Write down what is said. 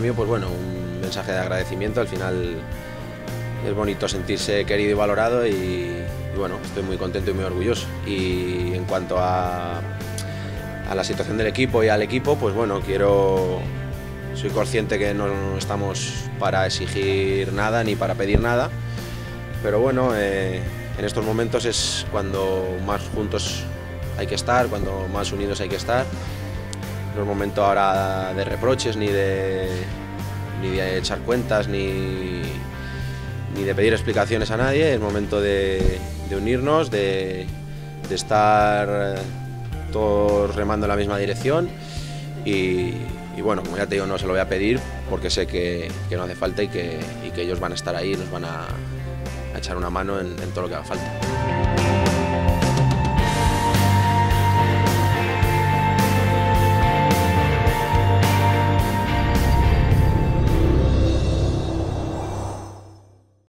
premio, pues bueno, un mensaje de agradecimiento. Al final es bonito sentirse querido y valorado y bueno, estoy muy contento y muy orgulloso. Y en cuanto a la situación del equipo y al equipo, pues bueno, soy consciente que no estamos para exigir nada ni para pedir nada, pero bueno, en estos momentos es cuando más juntos hay que estar, cuando más unidos hay que estar. No es momento ahora de reproches, ni de echar cuentas, ni de pedir explicaciones a nadie. Es momento de unirnos, de estar todos remando en la misma dirección y bueno, como ya te digo, no se lo voy a pedir porque sé que no hace falta y que ellos van a estar ahí y nos van a echar una mano en todo lo que haga falta.